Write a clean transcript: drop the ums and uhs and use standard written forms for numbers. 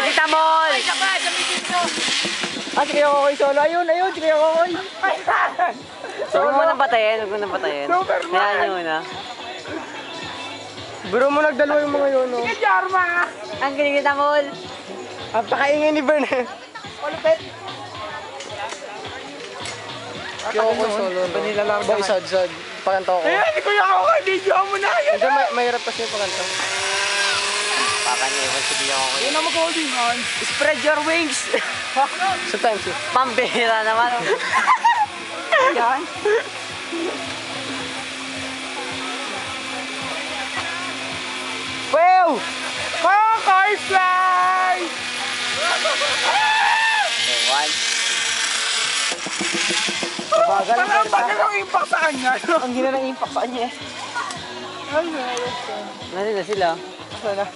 Kita Mall! Ah, sige ako solo. Ayun, sige ako. Huwag mo nang patayin, huwag mo nang patayin. Hayaan nyo muna. Bro mo nagdalawa yung mga yun, no? Sige, Jarma! Ang galing Kita Mall! Ang pakaingay ni Bern. Malupit! Sige ako solo. Boy, sad. Pakanta ko. Eh, hindi ko yung ako kay video mo na yan. Hindi, mahirap kasi yung pakanta. Papanyawan si Dion ko. Yun na mag-holding on. Spread your wings! Sometimes, eh. Pambihira naman. Yan. Wow! Kokoy fly! One. Bagal ang Parang bagal ang impact sa kanya. Ang gina ng impact sa kanya, eh. Ay, ayos. Nandito na sila. Asa na?